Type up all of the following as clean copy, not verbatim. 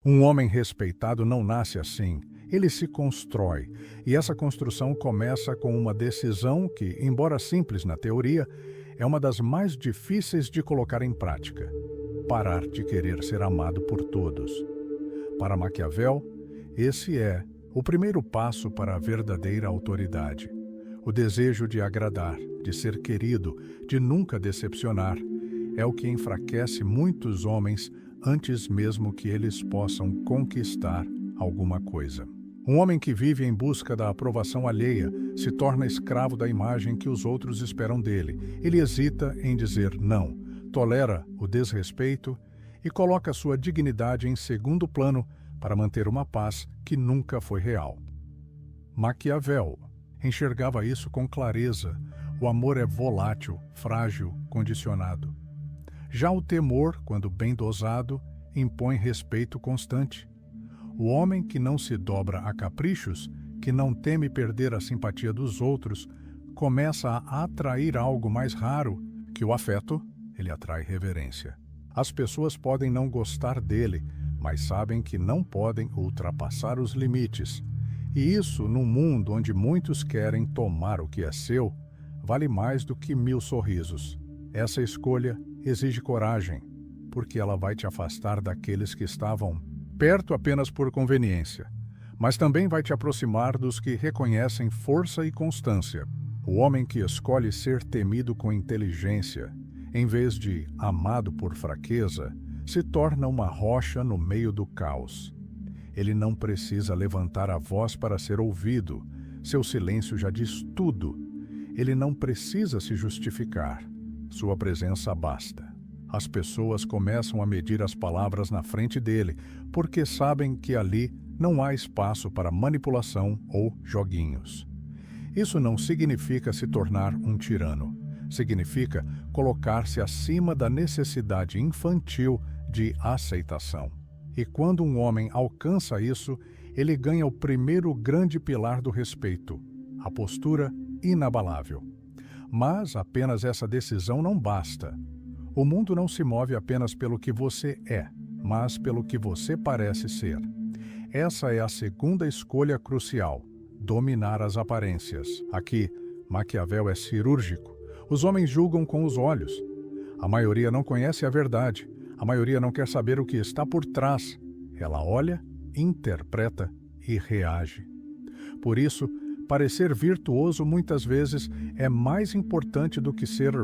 Um homem respeitado não nasce assim, ele se constrói, e essa construção começa com uma decisão que, embora simples na teoria, é uma das mais difíceis de colocar em prática: parar de querer ser amado por todos. Para Maquiavel, esse é o primeiro passo para a verdadeira autoridade. O desejo de agradar, de ser querido, de nunca decepcionar, é o que enfraquece muitos homens antes mesmo que eles possam conquistar alguma coisa. Um homem que vive em busca da aprovação alheia se torna escravo da imagem que os outros esperam dele. Ele hesita em dizer não, tolera o desrespeito e coloca sua dignidade em segundo plano para manter uma paz que nunca foi real. Maquiavel enxergava isso com clareza. O amor é volátil, frágil, condicionado. Já o temor, quando bem dosado, impõe respeito constante. O homem que não se dobra a caprichos, que não teme perder a simpatia dos outros, começa a atrair algo mais raro que o afeto. Ele atrai reverência. As pessoas podem não gostar dele, mas sabem que não podem ultrapassar os limites. E isso, num mundo onde muitos querem tomar o que é seu, vale mais do que 1000 sorrisos. Essa escolha exige coragem, porque ela vai te afastar daqueles que estavam perto apenas por conveniência, mas também vai te aproximar dos que reconhecem força e constância. O homem que escolhe ser temido com inteligência, em vez de amado por fraqueza, se torna uma rocha no meio do caos. Ele não precisa levantar a voz para ser ouvido. Seu silêncio já diz tudo. Ele não precisa se justificar. Sua presença basta. As pessoas começam a medir as palavras na frente dele, porque sabem que ali não há espaço para manipulação ou joguinhos. Isso não significa se tornar um tirano. Significa colocar-se acima da necessidade infantil de aceitação. E quando um homem alcança isso, ele ganha o primeiro grande pilar do respeito: a postura inabalável. Mas apenas essa decisão não basta. O mundo não se move apenas pelo que você é, mas pelo que você parece ser. Essa é a segunda escolha crucial: dominar as aparências. Aqui, Maquiavel é cirúrgico. Os homens julgam com os olhos. A maioria não conhece a verdade. A maioria não quer saber o que está por trás. Ela olha, interpreta e reage. Por isso, parecer virtuoso muitas vezes é mais importante do que ser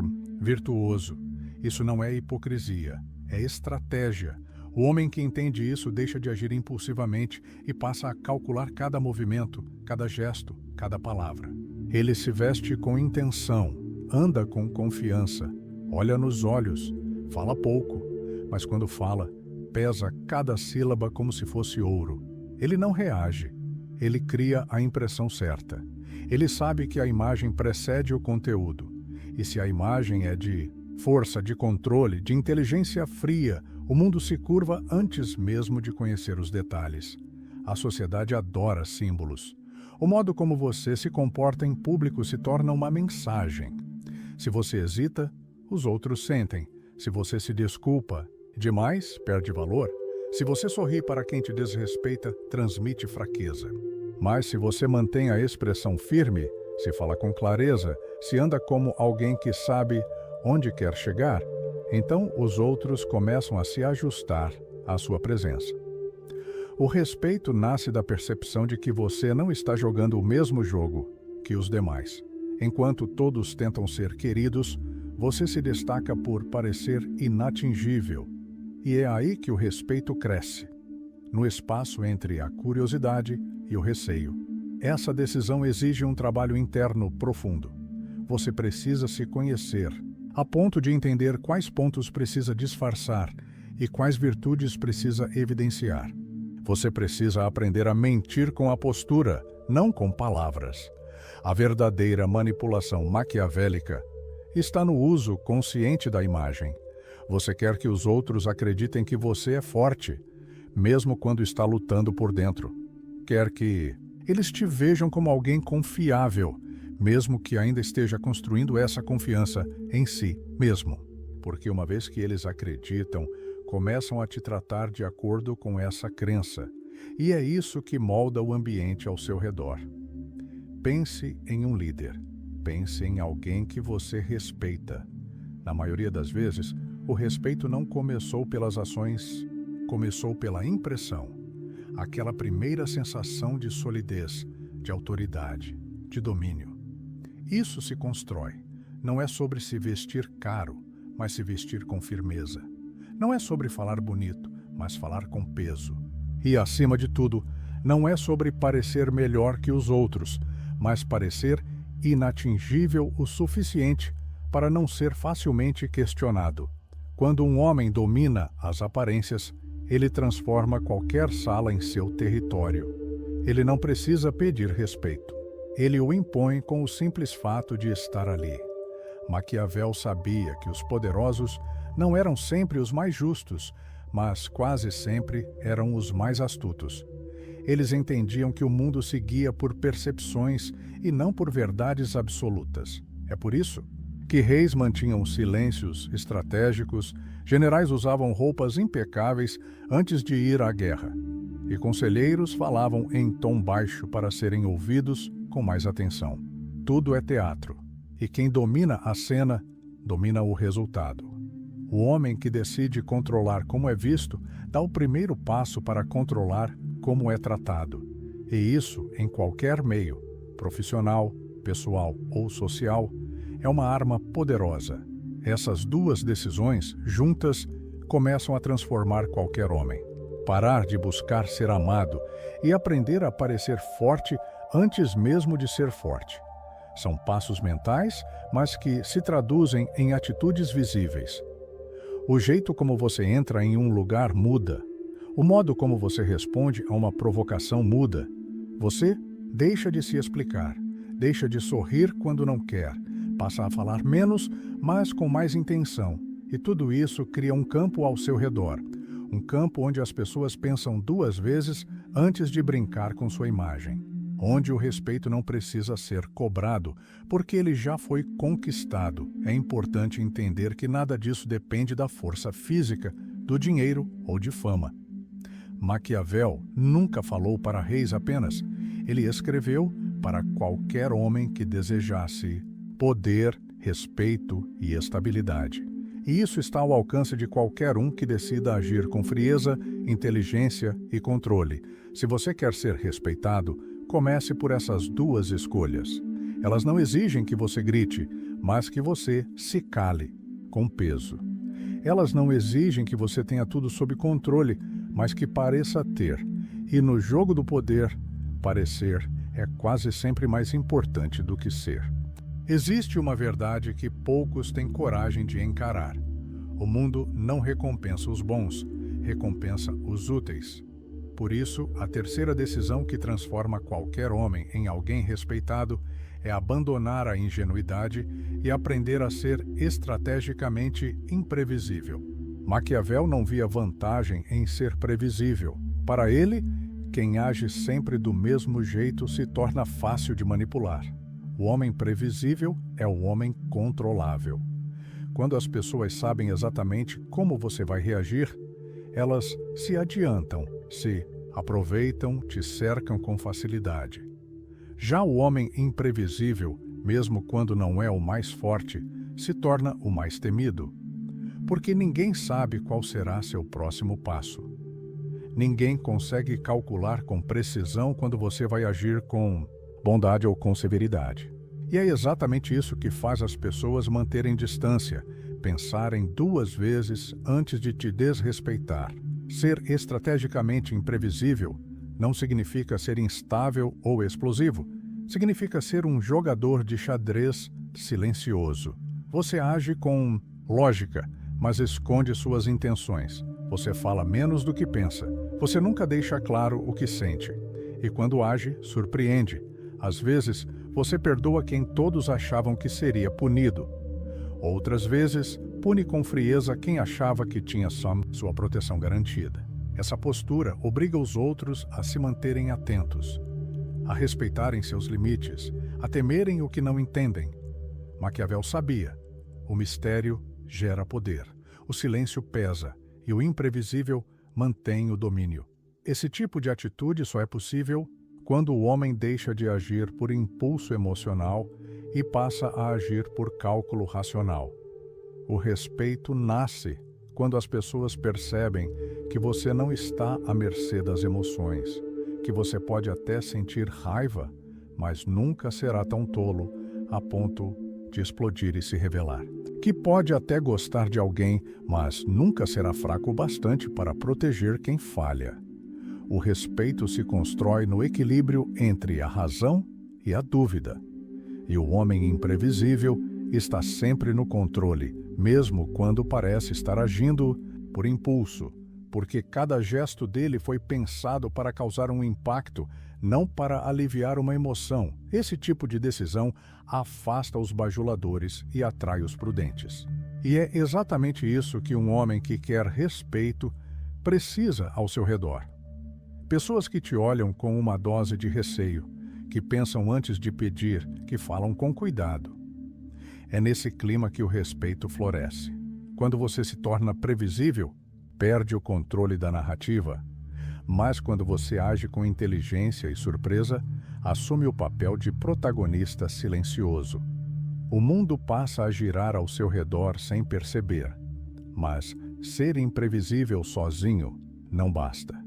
virtuoso. Isso não é hipocrisia, é estratégia. O homem que entende isso deixa de agir impulsivamente e passa a calcular cada movimento, cada gesto, cada palavra. Ele se veste com intenção, anda com confiança, olha nos olhos, fala pouco, mas quando fala, pesa cada sílaba como se fosse ouro. Ele não reage, ele cria a impressão certa. Ele sabe que a imagem precede o conteúdo. E se a imagem é de força, de controle, de inteligência fria, o mundo se curva antes mesmo de conhecer os detalhes. A sociedade adora símbolos. O modo como você se comporta em público se torna uma mensagem. Se você hesita, os outros sentem. Se você se desculpa demais, perde valor. Se você sorri para quem te desrespeita, transmite fraqueza. Mas se você mantém a expressão firme, se fala com clareza, se anda como alguém que sabe onde quer chegar, então os outros começam a se ajustar à sua presença. O respeito nasce da percepção de que você não está jogando o mesmo jogo que os demais. Enquanto todos tentam ser queridos, você se destaca por parecer inatingível. E é aí que o respeito cresce, no espaço entre a curiosidade e o receio. Essa decisão exige um trabalho interno profundo. Você precisa se conhecer, a ponto de entender quais pontos precisa disfarçar e quais virtudes precisa evidenciar. Você precisa aprender a mentir com a postura, não com palavras. A verdadeira manipulação maquiavélica está no uso consciente da imagem. Você quer que os outros acreditem que você é forte, mesmo quando está lutando por dentro. Quer que eles te vejam como alguém confiável, mesmo que ainda esteja construindo essa confiança em si mesmo. Porque uma vez que eles acreditam, começam a te tratar de acordo com essa crença, e é isso que molda o ambiente ao seu redor. Pense em um líder. Pense em alguém que você respeita. Na maioria das vezes, o respeito não começou pelas ações, começou pela impressão. Aquela primeira sensação de solidez, de autoridade, de domínio. Isso se constrói. Não é sobre se vestir caro, mas se vestir com firmeza. Não é sobre falar bonito, mas falar com peso. E, acima de tudo, não é sobre parecer melhor que os outros, mas parecer inatingível o suficiente para não ser facilmente questionado. Quando um homem domina as aparências, ele transforma qualquer sala em seu território. Ele não precisa pedir respeito. Ele o impõe com o simples fato de estar ali. Maquiavel sabia que os poderosos não eram sempre os mais justos, mas quase sempre eram os mais astutos. Eles entendiam que o mundo se guia por percepções e não por verdades absolutas. É por isso que reis mantinham silêncios estratégicos, generais usavam roupas impecáveis antes de ir à guerra, e conselheiros falavam em tom baixo para serem ouvidos com mais atenção. Tudo é teatro, e quem domina a cena, domina o resultado. O homem que decide controlar como é visto, dá o primeiro passo para controlar como é tratado. E isso, em qualquer meio, profissional, pessoal ou social, é uma arma poderosa. Essas duas decisões, juntas, começam a transformar qualquer homem. Parar de buscar ser amado e aprender a parecer forte antes mesmo de ser forte. São passos mentais, mas que se traduzem em atitudes visíveis. O jeito como você entra em um lugar muda. O modo como você responde a uma provocação muda. Você deixa de se explicar, deixa de sorrir quando não quer, passa a falar menos, mas com mais intenção. E tudo isso cria um campo ao seu redor. Um campo onde as pessoas pensam duas vezes antes de brincar com sua imagem. Onde o respeito não precisa ser cobrado, porque ele já foi conquistado. É importante entender que nada disso depende da força física, do dinheiro ou de fama. Maquiavel nunca falou para reis apenas. Ele escreveu para qualquer homem que desejasse poder, respeito e estabilidade. E isso está ao alcance de qualquer um que decida agir com frieza, inteligência e controle. Se você quer ser respeitado, comece por essas duas escolhas. Elas não exigem que você grite, mas que você se cale, com peso. Elas não exigem que você tenha tudo sob controle, mas que pareça ter. E no jogo do poder, parecer é quase sempre mais importante do que ser. Existe uma verdade que poucos têm coragem de encarar. O mundo não recompensa os bons, recompensa os úteis. Por isso, a terceira decisão que transforma qualquer homem em alguém respeitado é abandonar a ingenuidade e aprender a ser estrategicamente imprevisível. Maquiavel não via vantagem em ser previsível. Para ele, quem age sempre do mesmo jeito se torna fácil de manipular. O homem previsível é o homem controlável. Quando as pessoas sabem exatamente como você vai reagir, elas se adiantam, se aproveitam, te cercam com facilidade. Já o homem imprevisível, mesmo quando não é o mais forte, se torna o mais temido. Porque ninguém sabe qual será seu próximo passo. Ninguém consegue calcular com precisão quando você vai agir com bondade ou com severidade. E é exatamente isso que faz as pessoas manterem distância, pensarem duas vezes antes de te desrespeitar. Ser estrategicamente imprevisível não significa ser instável ou explosivo. Significa ser um jogador de xadrez silencioso. Você age com lógica, mas esconde suas intenções. Você fala menos do que pensa. Você nunca deixa claro o que sente. E quando age, surpreende. Às vezes, você perdoa quem todos achavam que seria punido. Outras vezes, pune com frieza quem achava que tinha só sua proteção garantida. Essa postura obriga os outros a se manterem atentos, a respeitarem seus limites, a temerem o que não entendem. Maquiavel sabia: o mistério gera poder, o silêncio pesa, e o imprevisível mantém o domínio. Esse tipo de atitude só é possível quando o homem deixa de agir por impulso emocional e passa a agir por cálculo racional. O respeito nasce quando as pessoas percebem que você não está à mercê das emoções, que você pode até sentir raiva, mas nunca será tão tolo a ponto de explodir e se rebelar. Que pode até gostar de alguém, mas nunca será fraco o bastante para proteger quem falha. O respeito se constrói no equilíbrio entre a razão e a dúvida. E o homem imprevisível está sempre no controle, mesmo quando parece estar agindo por impulso, porque cada gesto dele foi pensado para causar um impacto, não para aliviar uma emoção. Esse tipo de decisão afasta os bajuladores e atrai os prudentes. E é exatamente isso que um homem que quer respeito precisa ao seu redor. Pessoas que te olham com uma dose de receio, que pensam antes de pedir, que falam com cuidado. É nesse clima que o respeito floresce. Quando você se torna previsível, perde o controle da narrativa. Mas quando você age com inteligência e surpresa, assume o papel de protagonista silencioso. O mundo passa a girar ao seu redor sem perceber. Mas ser imprevisível sozinho não basta.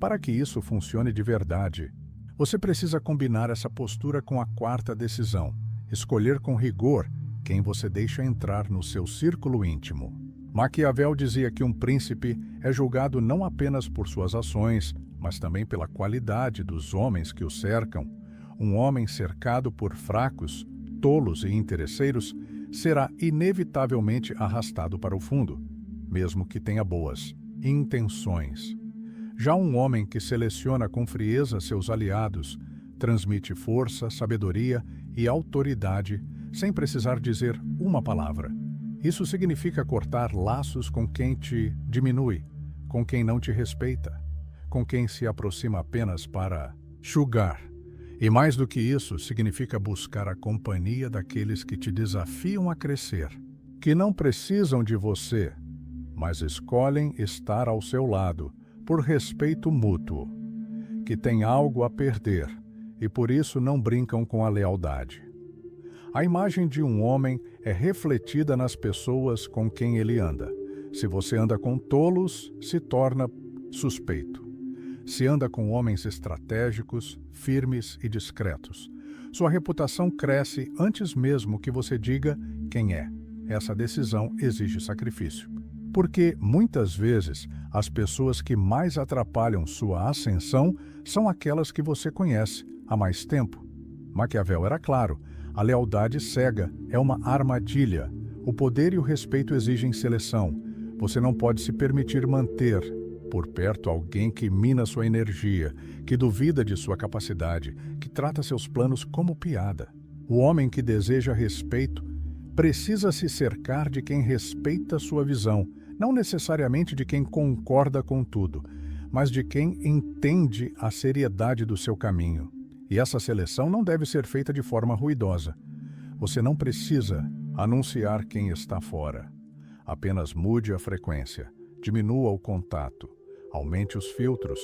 Para que isso funcione de verdade, você precisa combinar essa postura com a quarta decisão: escolher com rigor quem você deixa entrar no seu círculo íntimo. Maquiavel dizia que um príncipe é julgado não apenas por suas ações, mas também pela qualidade dos homens que o cercam. Um homem cercado por fracos, tolos e interesseiros será inevitavelmente arrastado para o fundo, mesmo que tenha boas intenções. Já um homem que seleciona com frieza seus aliados, transmite força, sabedoria e autoridade sem precisar dizer uma palavra. Isso significa cortar laços com quem te diminui, com quem não te respeita, com quem se aproxima apenas para sugar. E mais do que isso, significa buscar a companhia daqueles que te desafiam a crescer, que não precisam de você, mas escolhem estar ao seu lado, por respeito mútuo, que têm algo a perder e por isso não brincam com a lealdade. A imagem de um homem é refletida nas pessoas com quem ele anda. Se você anda com tolos, se torna suspeito. Se anda com homens estratégicos, firmes e discretos, sua reputação cresce antes mesmo que você diga quem é. Essa decisão exige sacrifício. Porque, muitas vezes, as pessoas que mais atrapalham sua ascensão são aquelas que você conhece há mais tempo. Maquiavel era claro: a lealdade cega é uma armadilha. O poder e o respeito exigem seleção. Você não pode se permitir manter por perto alguém que mina sua energia, que duvida de sua capacidade, que trata seus planos como piada. O homem que deseja respeito precisa se cercar de quem respeita sua visão, não necessariamente de quem concorda com tudo, mas de quem entende a seriedade do seu caminho. E essa seleção não deve ser feita de forma ruidosa. Você não precisa anunciar quem está fora. Apenas mude a frequência, diminua o contato, aumente os filtros.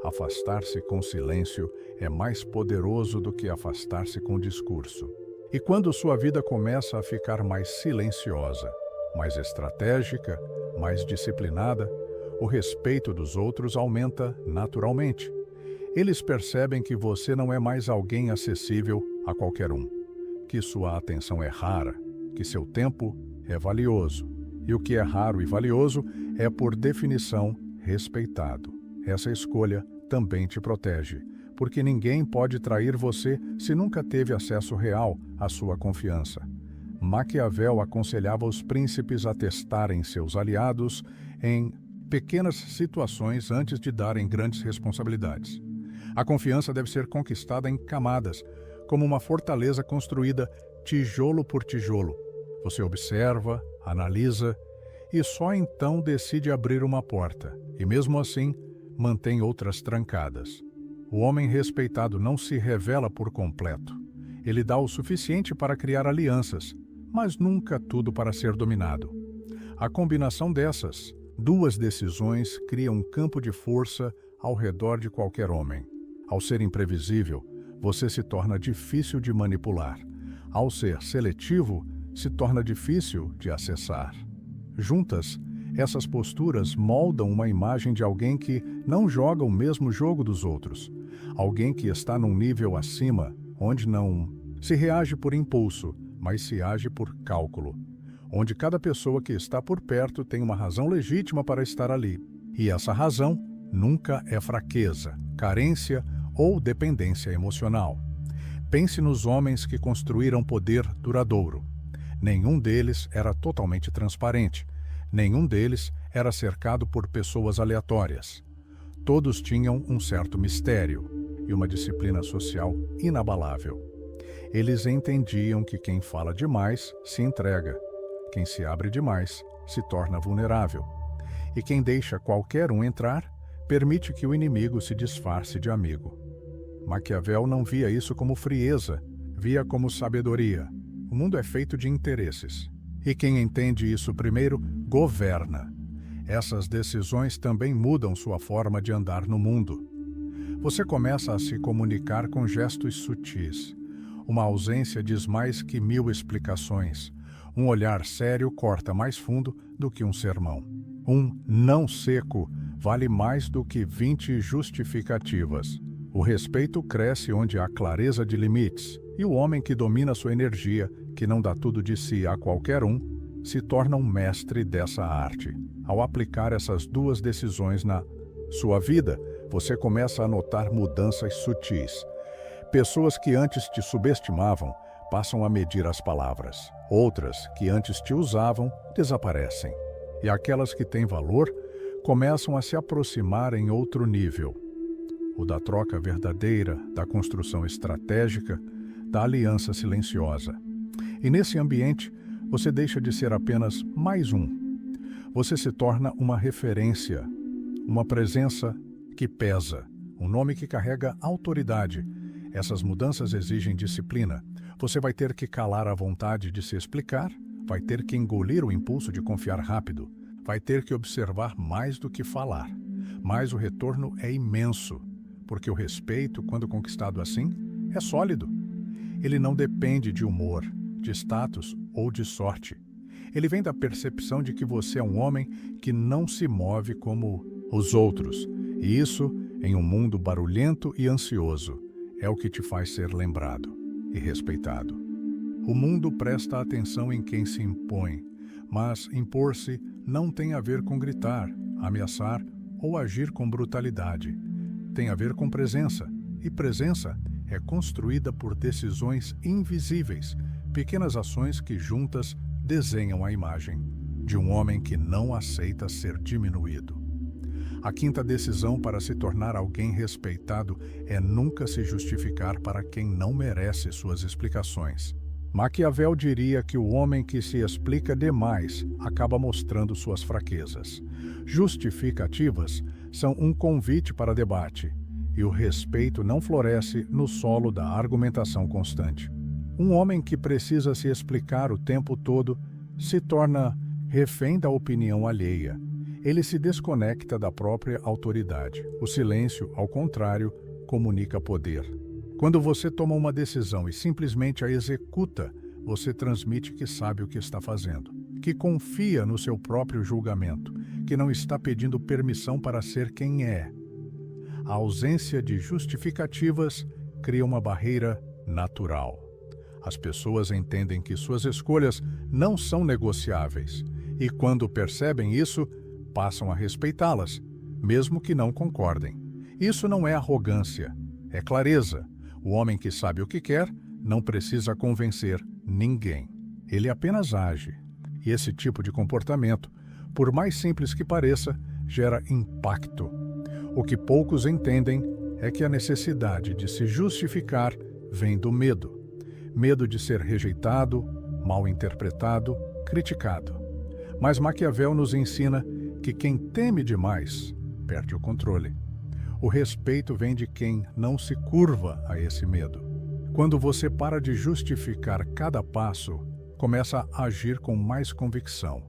Afastar-se com silêncio é mais poderoso do que afastar-se com discurso. E quando sua vida começa a ficar mais silenciosa, mais estratégica, mais disciplinada, o respeito dos outros aumenta naturalmente. Eles percebem que você não é mais alguém acessível a qualquer um, que sua atenção é rara, que seu tempo é valioso. E o que é raro e valioso é, por definição, respeitado. Essa escolha também te protege, porque ninguém pode trair você se nunca teve acesso real à sua confiança. Maquiavel aconselhava os príncipes a testarem seus aliados em pequenas situações antes de darem grandes responsabilidades. A confiança deve ser conquistada em camadas, como uma fortaleza construída tijolo por tijolo. Você observa, analisa e só então decide abrir uma porta, e mesmo assim mantém outras trancadas. O homem respeitado não se revela por completo. Ele dá o suficiente para criar alianças, mas nunca tudo para ser dominado. A combinação dessas Duas decisões criam um campo de força ao redor de qualquer homem. Ao ser imprevisível, você se torna difícil de manipular. Ao ser seletivo, se torna difícil de acessar. Juntas, essas posturas moldam uma imagem de alguém que não joga o mesmo jogo dos outros. Alguém que está num nível acima, onde não se reage por impulso, mas se age por cálculo. Onde cada pessoa que está por perto tem uma razão legítima para estar ali. E essa razão nunca é fraqueza, carência ou dependência emocional. Pense nos homens que construíram poder duradouro. Nenhum deles era totalmente transparente. Nenhum deles era cercado por pessoas aleatórias. Todos tinham um certo mistério e uma disciplina social inabalável. Eles entendiam que quem fala demais se entrega. Quem se abre demais se torna vulnerável. E quem deixa qualquer um entrar, permite que o inimigo se disfarce de amigo. Maquiavel não via isso como frieza, via como sabedoria. O mundo é feito de interesses. E quem entende isso primeiro, governa. Essas decisões também mudam sua forma de andar no mundo. Você começa a se comunicar com gestos sutis. Uma ausência diz mais que 1000 explicações. Um olhar sério corta mais fundo do que um sermão. Um não seco vale mais do que 20 justificativas. O respeito cresce onde há clareza de limites, e o homem que domina sua energia, que não dá tudo de si a qualquer um, se torna um mestre dessa arte. Ao aplicar essas duas decisões na sua vida, você começa a notar mudanças sutis. Pessoas que antes te subestimavam passam a medir as palavras. Outras, que antes te usavam, desaparecem. E aquelas que têm valor começam a se aproximar em outro nível. O da troca verdadeira, da construção estratégica, da aliança silenciosa. E nesse ambiente, você deixa de ser apenas mais um. Você se torna uma referência, uma presença que pesa, um nome que carrega autoridade. Essas mudanças exigem disciplina. Você vai ter que calar a vontade de se explicar, vai ter que engolir o impulso de confiar rápido, vai ter que observar mais do que falar. Mas o retorno é imenso, porque o respeito, quando conquistado assim, é sólido. Ele não depende de humor, de status ou de sorte. Ele vem da percepção de que você é um homem que não se move como os outros. E isso, em um mundo barulhento e ansioso, é o que te faz ser lembrado e respeitado. O mundo presta atenção em quem se impõe, mas impor-se não tem a ver com gritar, ameaçar ou agir com brutalidade. Tem a ver com presença, e presença é construída por decisões invisíveis, pequenas ações que juntas desenham a imagem de um homem que não aceita ser diminuído. A quinta decisão para se tornar alguém respeitado é nunca se justificar para quem não merece suas explicações. Maquiavel diria que o homem que se explica demais acaba mostrando suas fraquezas. Justificativas são um convite para debate, e o respeito não floresce no solo da argumentação constante. Um homem que precisa se explicar o tempo todo se torna refém da opinião alheia. Ele se desconecta da própria autoridade. O silêncio, ao contrário, comunica poder. Quando você toma uma decisão e simplesmente a executa, você transmite que sabe o que está fazendo, que confia no seu próprio julgamento, que não está pedindo permissão para ser quem é. A ausência de justificativas cria uma barreira natural. As pessoas entendem que suas escolhas não são negociáveis e, quando percebem isso, passam a respeitá-las, mesmo que não concordem. Isso não é arrogância, é clareza. O homem que sabe o que quer não precisa convencer ninguém. Ele apenas age. E esse tipo de comportamento, por mais simples que pareça, gera impacto. O que poucos entendem é que a necessidade de se justificar vem do medo. Medo de ser rejeitado, mal interpretado, criticado. Mas Maquiavel nos ensina que quem teme demais perde o controle. O respeito vem de quem não se curva a esse medo. Quando você para de justificar cada passo, começa a agir com mais convicção.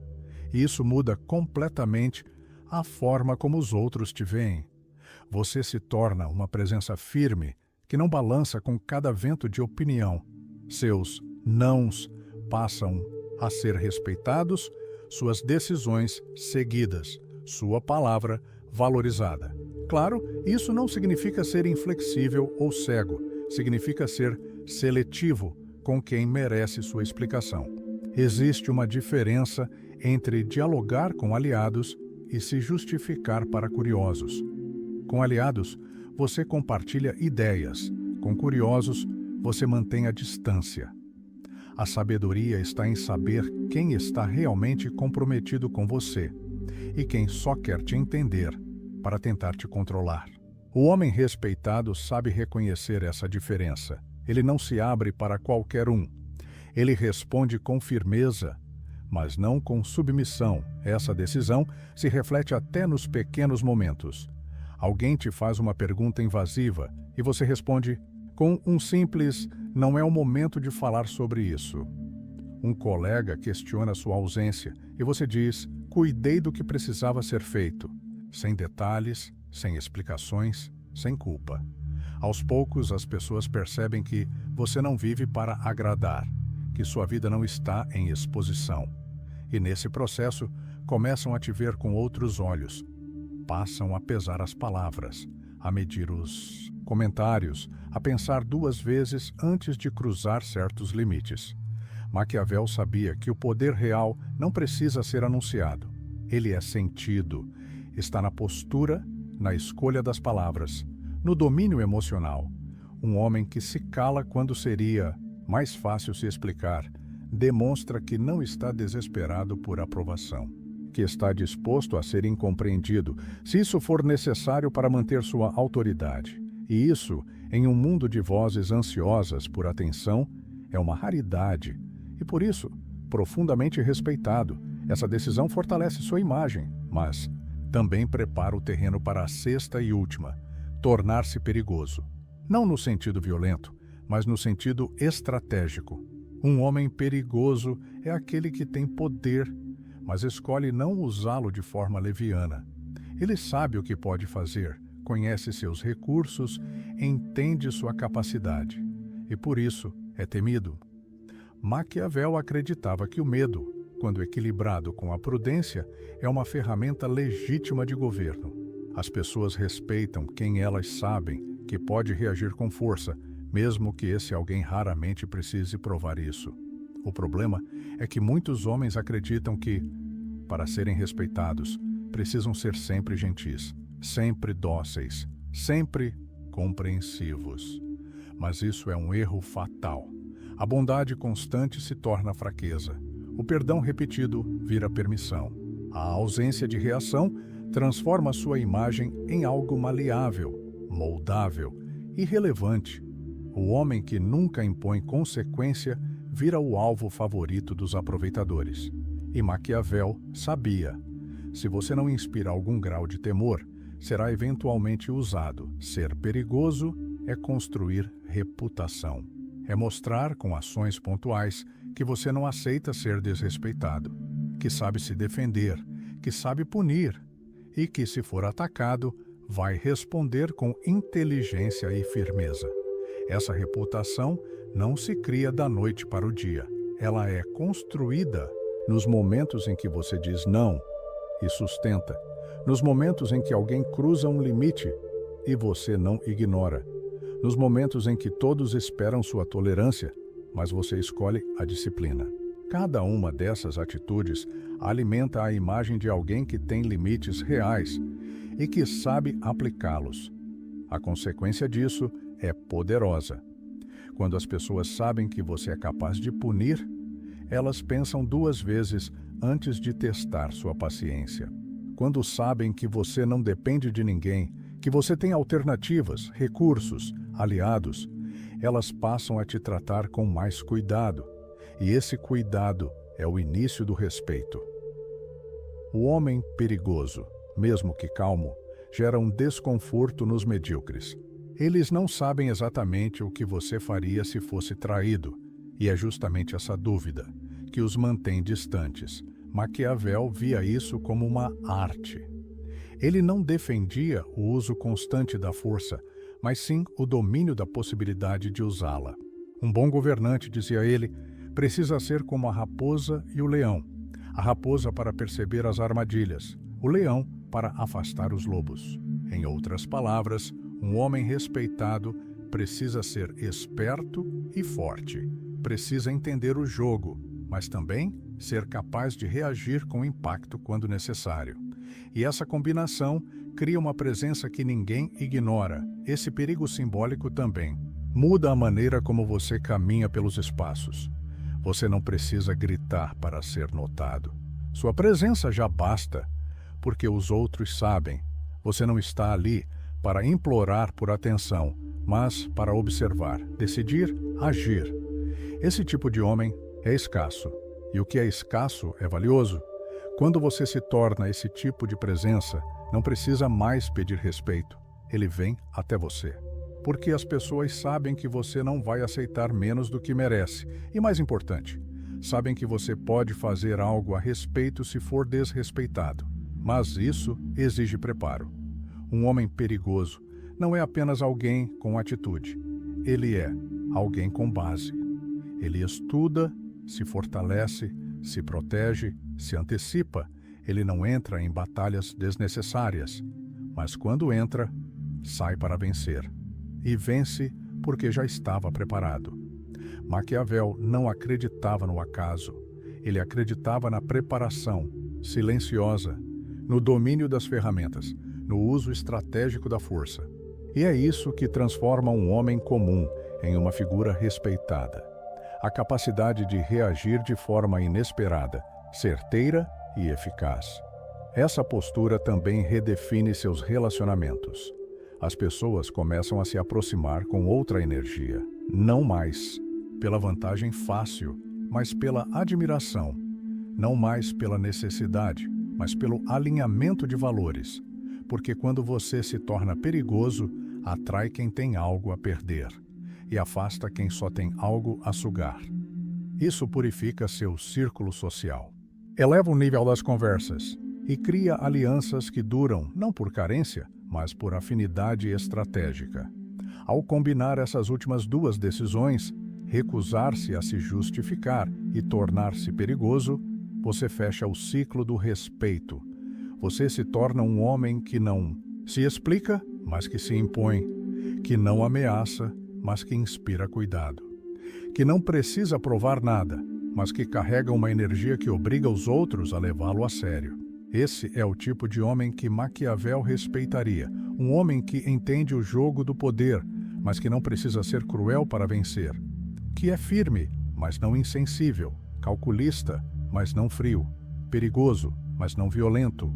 E isso muda completamente a forma como os outros te veem. Você se torna uma presença firme que não balança com cada vento de opinião. Seus nãos passam a ser respeitados, suas decisões seguidas, sua palavra valorizada. Claro, isso não significa ser inflexível ou cego, significa ser seletivo com quem merece sua explicação. Existe uma diferença entre dialogar com aliados e se justificar para curiosos. Com aliados, você compartilha ideias. Com curiosos, você mantém a distância. A sabedoria está em saber quem está realmente comprometido com você e quem só quer te entender para tentar te controlar. O homem respeitado sabe reconhecer essa diferença. Ele não se abre para qualquer um. Ele responde com firmeza, mas não com submissão. Essa decisão se reflete até nos pequenos momentos. Alguém te faz uma pergunta invasiva e você responde com um simples "não é o momento de falar sobre isso". Um colega questiona sua ausência e você diz "cuidei do que precisava ser feito", sem detalhes, sem explicações, sem culpa. Aos poucos, as pessoas percebem que você não vive para agradar, que sua vida não está em exposição. E nesse processo, começam a te ver com outros olhos. Passam a pesar as palavras, a medir os comentários, a pensar 2 vezes antes de cruzar certos limites. Maquiavel sabia que o poder real não precisa ser anunciado. Ele é sentido, está na postura, na escolha das palavras, no domínio emocional. Um homem que se cala quando seria mais fácil se explicar, demonstra que não está desesperado por aprovação, que está disposto a ser incompreendido, se isso for necessário para manter sua autoridade. E isso, em um mundo de vozes ansiosas por atenção, é uma raridade e, por isso, profundamente respeitado. Essa decisão fortalece sua imagem, mas também prepara o terreno para a sexta e última, tornar-se perigoso. Não no sentido violento, mas no sentido estratégico. Um homem perigoso é aquele que tem poder, mas escolhe não usá-lo de forma leviana. Ele sabe o que pode fazer, conhece seus recursos, entende sua capacidade e, por isso, é temido. Maquiavel acreditava que o medo, quando equilibrado com a prudência, é uma ferramenta legítima de governo. As pessoas respeitam quem elas sabem que pode reagir com força, mesmo que esse alguém raramente precise provar isso. O problema é que muitos homens acreditam que, para serem respeitados, precisam ser sempre gentis, sempre dóceis, sempre compreensivos. Mas isso é um erro fatal. A bondade constante se torna fraqueza. O perdão repetido vira permissão. A ausência de reação transforma sua imagem em algo maleável, moldável, irrelevante. O homem que nunca impõe consequência vira o alvo favorito dos aproveitadores. E Maquiavel sabia: se você não inspira algum grau de temor, será eventualmente usado. Ser perigoso é construir reputação. É mostrar com ações pontuais que você não aceita ser desrespeitado, que sabe se defender, que sabe punir e que, se for atacado, vai responder com inteligência e firmeza. Essa reputação não se cria da noite para o dia. Ela é construída nos momentos em que você diz não e sustenta, nos momentos em que alguém cruza um limite e você não ignora, nos momentos em que todos esperam sua tolerância, mas você escolhe a disciplina. Cada uma dessas atitudes alimenta a imagem de alguém que tem limites reais e que sabe aplicá-los. A consequência disso é poderosa. Quando as pessoas sabem que você é capaz de punir, elas pensam 2 vezes antes de testar sua paciência. Quando sabem que você não depende de ninguém, que você tem alternativas, recursos, aliados, elas passam a te tratar com mais cuidado. E esse cuidado é o início do respeito. O homem perigoso, mesmo que calmo, gera um desconforto nos medíocres. Eles não sabem exatamente o que você faria se fosse traído, e é justamente essa dúvida que os mantém distantes. Maquiavel via isso como uma arte. Ele não defendia o uso constante da força, mas sim o domínio da possibilidade de usá-la. Um bom governante, dizia ele, precisa ser como a raposa e o leão. A raposa para perceber as armadilhas, o leão para afastar os lobos. Em outras palavras, um homem respeitado precisa ser esperto e forte. Precisa entender o jogo, mas também ser capaz de reagir com impacto quando necessário. E essa combinação cria uma presença que ninguém ignora. Esse perigo simbólico também muda a maneira como você caminha pelos espaços. Você não precisa gritar para ser notado. Sua presença já basta, porque os outros sabem. Você não está ali para implorar por atenção, mas para observar, decidir, agir. Esse tipo de homem é escasso, e o que é escasso é valioso. Quando você se torna esse tipo de presença, não precisa mais pedir respeito. Ele vem até você. Porque as pessoas sabem que você não vai aceitar menos do que merece. E mais importante, sabem que você pode fazer algo a respeito se for desrespeitado. Mas isso exige preparo. Um homem perigoso não é apenas alguém com atitude. Ele é alguém com base. Ele estuda, se fortalece, se protege, se antecipa. Ele não entra em batalhas desnecessárias, mas quando entra, sai para vencer. E vence porque já estava preparado. Maquiavel não acreditava no acaso. Ele acreditava na preparação, silenciosa, no domínio das ferramentas, no uso estratégico da força. E é isso que transforma um homem comum em uma figura respeitada. A capacidade de reagir de forma inesperada, certeira e eficaz. Essa postura também redefine seus relacionamentos. As pessoas começam a se aproximar com outra energia, não mais pela vantagem fácil, mas pela admiração, não mais pela necessidade, mas pelo alinhamento de valores, porque quando você se torna perigoso, atrai quem tem algo a perder e afasta quem só tem algo a sugar. Isso purifica seu círculo social, eleva o nível das conversas e cria alianças que duram não por carência, mas por afinidade estratégica. Ao combinar essas últimas duas decisões, recusar-se a se justificar e tornar-se perigoso, você fecha o ciclo do respeito. Você se torna um homem que não se explica, mas que se impõe, que não ameaça, mas que inspira cuidado, que não precisa provar nada, mas que carrega uma energia que obriga os outros a levá-lo a sério. Esse é o tipo de homem que Maquiavel respeitaria, um homem que entende o jogo do poder, mas que não precisa ser cruel para vencer, que é firme, mas não insensível, calculista, mas não frio, perigoso, mas não violento.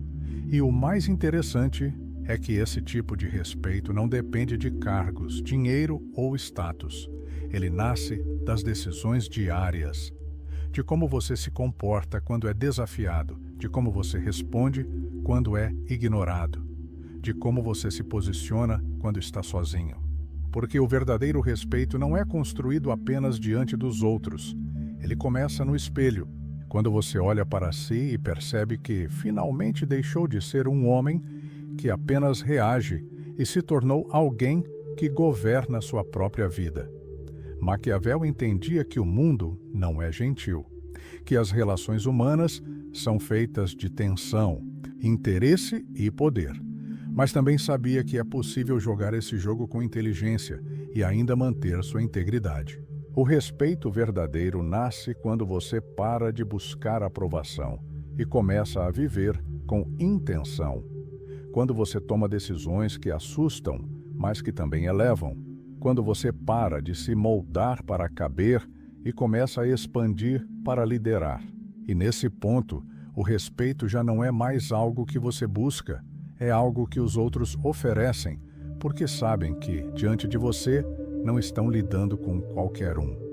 E o mais interessante é que esse tipo de respeito não depende de cargos, dinheiro ou status. Ele nasce das decisões diárias, de como você se comporta quando é desafiado, de como você responde quando é ignorado, de como você se posiciona quando está sozinho. Porque o verdadeiro respeito não é construído apenas diante dos outros. Ele começa no espelho, quando você olha para si e percebe que finalmente deixou de ser um homem que apenas reage e se tornou alguém que governa sua própria vida. Maquiavel entendia que o mundo não é gentil, que as relações humanas são feitas de tensão, interesse e poder. Mas também sabia que é possível jogar esse jogo com inteligência e ainda manter sua integridade. O respeito verdadeiro nasce quando você para de buscar aprovação e começa a viver com intenção. Quando você toma decisões que assustam, mas que também elevam. Quando você para de se moldar para caber e começa a expandir para liderar. E nesse ponto, o respeito já não é mais algo que você busca, é algo que os outros oferecem, porque sabem que, diante de você, não estão lidando com qualquer um.